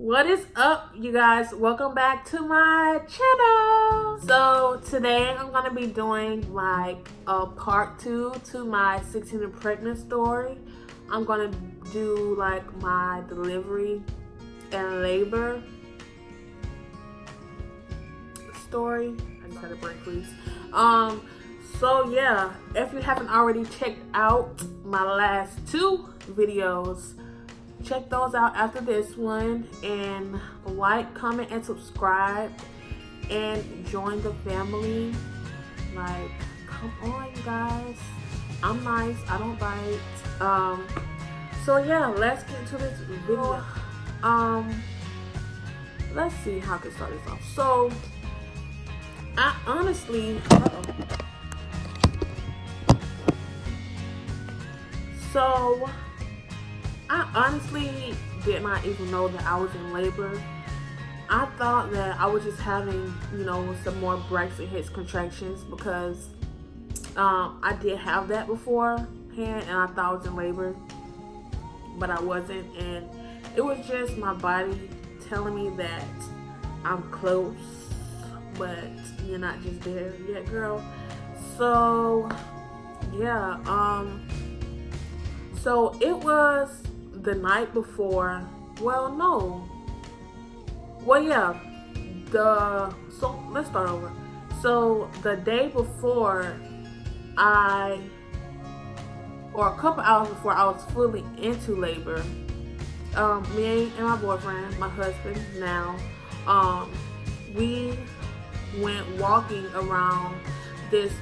What is up, you guys? Welcome back to my channel. So today I'm gonna be doing like a part 2 to my 16 and pregnant story. I'm gonna do like my delivery and labor story. I just had a break, please. So yeah, if you haven't already checked out my last 2 videos, check those out after this one, and like, comment, and subscribe, and join the family. Like, come on, you guys. I'm nice. I don't bite. So yeah, let's get into this video. Let's see how I can start this off. So I honestly, did not even know that I was in labor. I thought that I was just having, some more breaks and hits contractions because I did have that beforehand, and I thought I was in labor, but I wasn't. And it was just my body telling me that I'm close, but you're not just there yet, girl. So yeah, so it was the night before. So let's start over. So the day before a couple hours before I was fully into labor, me and my boyfriend, my husband now, we went walking around this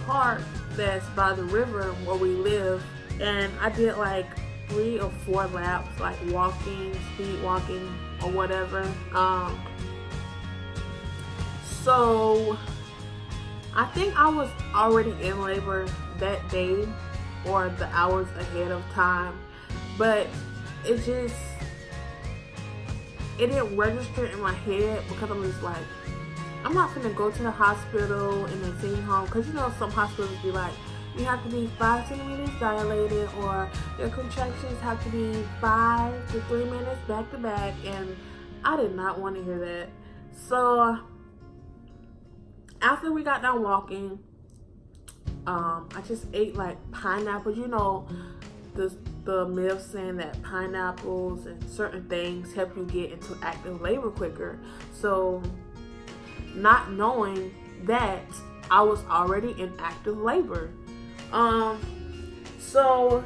park that's by the river where we live, and I did like 3 or 4 laps, like walking, speed walking, or whatever. So I think I was already in labor that day or the hours ahead of time, but it didn't register in my head because I'm just like, I'm not gonna go to the hospital and then send you home, because some hospitals be like, you have to be 5 centimeters dilated, or your contractions have to be 5 to 3 minutes back to back, and I did not want to hear that. So after we got done walking, I just ate like pineapples. The myth saying that pineapples and certain things help you get into active labor quicker. So not knowing that I was already in active labor. So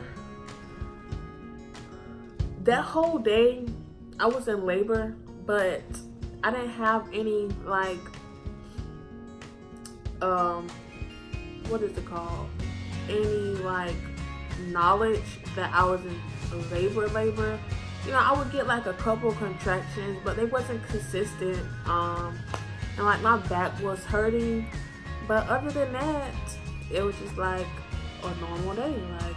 that whole day I was in labor, but I didn't have any like, what is it called? Any like knowledge that I was in labor. I would get like a couple contractions, but they wasn't consistent. And like my back was hurting, but other than that, it was just like a normal day. Like,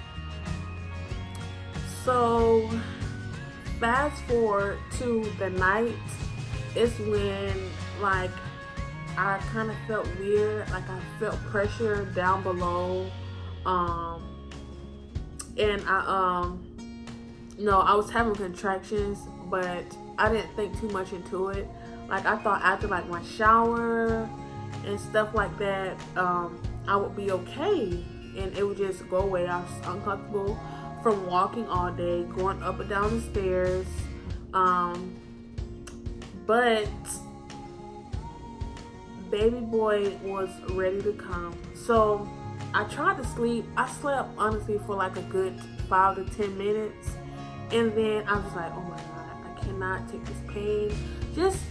so fast forward to the night is when like I kind of felt weird, like I felt pressure down below, and I was having contractions, but I didn't think too much into it. Like, I thought after like my shower and stuff like that, I would be okay, and it would just go away. I was uncomfortable from walking all day, going up and down the stairs, but baby boy was ready to come. So I tried to sleep. I slept honestly for like a good 5 to 10 minutes, and then I was like, oh my god, I cannot take this pain. Just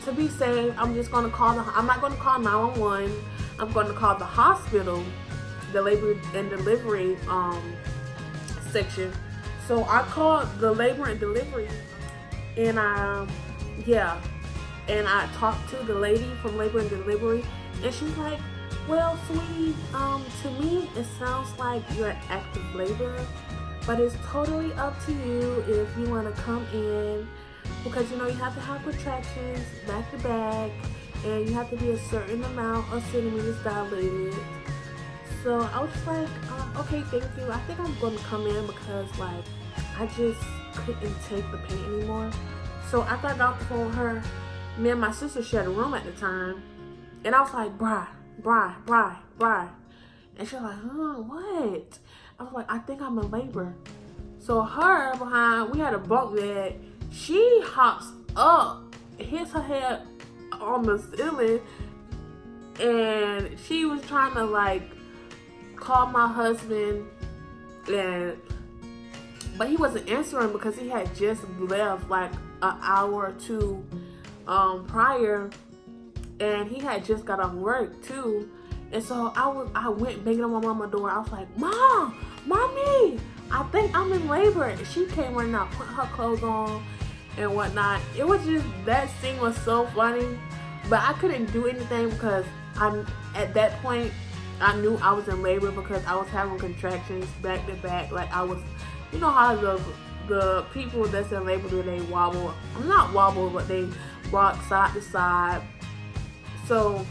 to be safe, I'm not going to call 911. I'm going to call the hospital, the labor and delivery section. So I called the labor and delivery, and I talked to the lady from labor and delivery, and she's like, well, sweetie, to me it sounds like you're active labor, but it's totally up to you if you want to come in, because you have to have contractions back to back, and you have to be a certain amount of centimeters dilated. So I was just like, okay, thank you. I think I'm going to come in because like I just couldn't take the pain anymore. So after I got off the phone with her, me and my sister shared a room at the time. And I was like, Bri. And she was like, what? I was like, I think I'm in labor. So her behind, we had a bunk bed. She hops up, hits her head on the ceiling, and she was trying to like call my husband, but he wasn't answering because he had just left like an hour or two prior, and he had just got off work too. And so I went banging on my mama's door. I was like, Mommy, I think I'm in labor. And she came running out, putting her clothes on and whatnot. It was just, that scene was so funny, but I couldn't do anything because at that point I knew I was in labor because I was having contractions back to back. Like I was, you know how the people that's in labor do, they wobble. I'm not wobble, but they rock side to side. So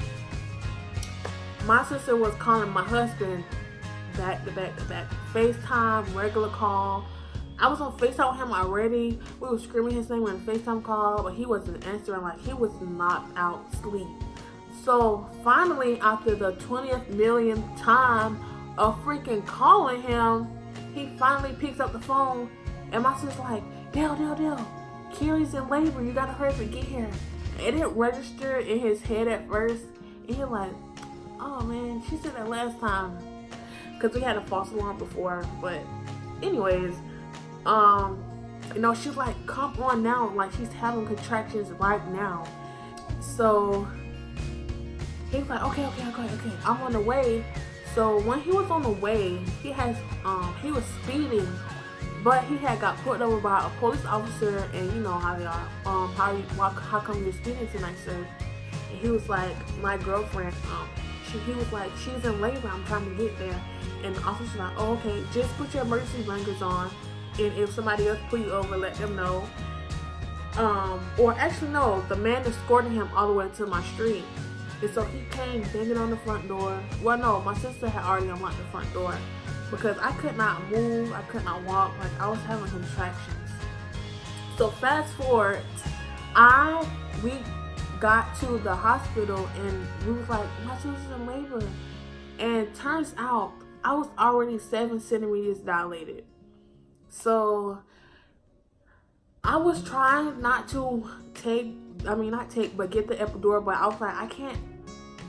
my sister was calling my husband back to back to back. FaceTime, regular call. I was on FaceTime with him already. We were screaming his name on FaceTime call, but he wasn't answering. Like he was knocked out sleep. So finally, after the 20th millionth time of freaking calling him, he finally picks up the phone, and my sister's like, Dale, Kiri's in labor. You gotta hurry up and get here. It didn't register in his head at first, and he like, oh man, she said that last time, because we had a false alarm before. But anyways, you know, she's like, come on now, like she's having contractions right now. So he's like, okay, I'm on the way. So when he was on the way, he was speeding, but he had got pulled over by a police officer, and you know how they are. How come you're speeding tonight, sir? And he was like, my girlfriend, he was like, she's in labor, I'm trying to get there. And the officer's like, oh, okay, just put your emergency blinkers on, and if somebody else pull you over, let them know. Or actually no, the man escorted him all the way to my street. And so he came banging on the front door. Well, no, my sister had already unlocked the front door because I could not move, I could not walk, like I was having contractions. So fast forward, we got to the hospital, and we was like, my sister's in labor. And turns out I was already 7 centimeters dilated. So I was trying not to get the epidural, but I was like, I can't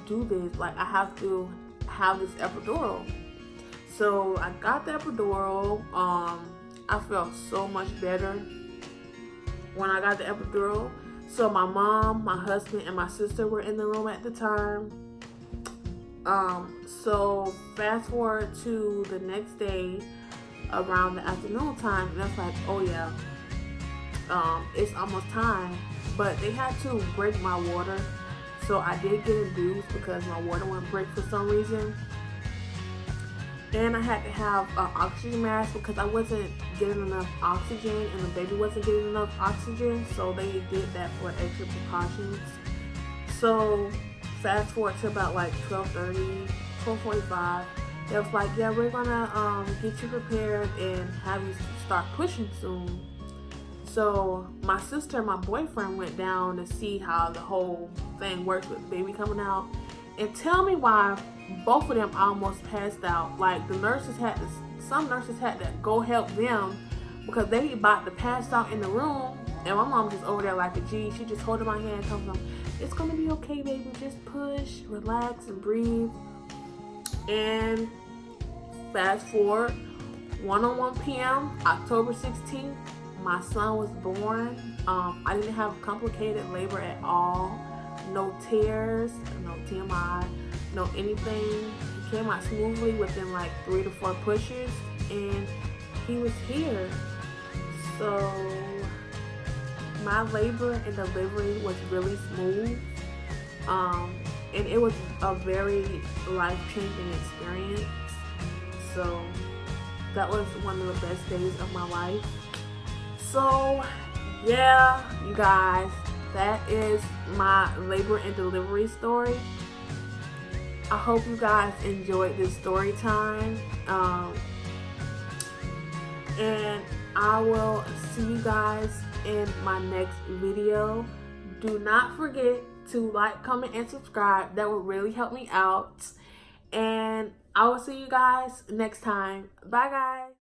do this. Like, I have to have this epidural. So I got the epidural. I felt so much better when I got the epidural. So my mom, my husband, and my sister were in the room at the time. So fast forward to the next day around the afternoon time, and that's like, oh yeah, it's almost time. But they had to break my water, so I did get induced because my water went break for some reason. And I had to have an oxygen mask because I wasn't getting enough oxygen, and the baby wasn't getting enough oxygen, so they did that for extra precautions. So fast forward to about like 12:30, 12:45, they was like, yeah, we're gonna get you prepared and have you start pushing soon. So my sister and my boyfriend went down to see how the whole thing works with the baby coming out. And tell me why both of them almost passed out. Like some nurses had to go help them because they about to pass out in the room. And my mom just over there like a G. She just holding my hand, telling them, it's gonna be okay, baby. Just push, relax, and breathe. And fast forward, 1:01 p.m., October 16th, my son was born. I didn't have complicated labor at all. No tears, no TMI, no anything. He came out smoothly within like 3 to 4 pushes, and he was here. So my labor and delivery was really smooth. And it was a very life-changing experience. So that was one of the best days of my life. So yeah, you guys, that is my labor and delivery story. I hope you guys enjoyed this story time. And I will see you guys in my next video. Do not forget to like, comment, and subscribe. That will really help me out. And I will see you guys next time. Bye, guys.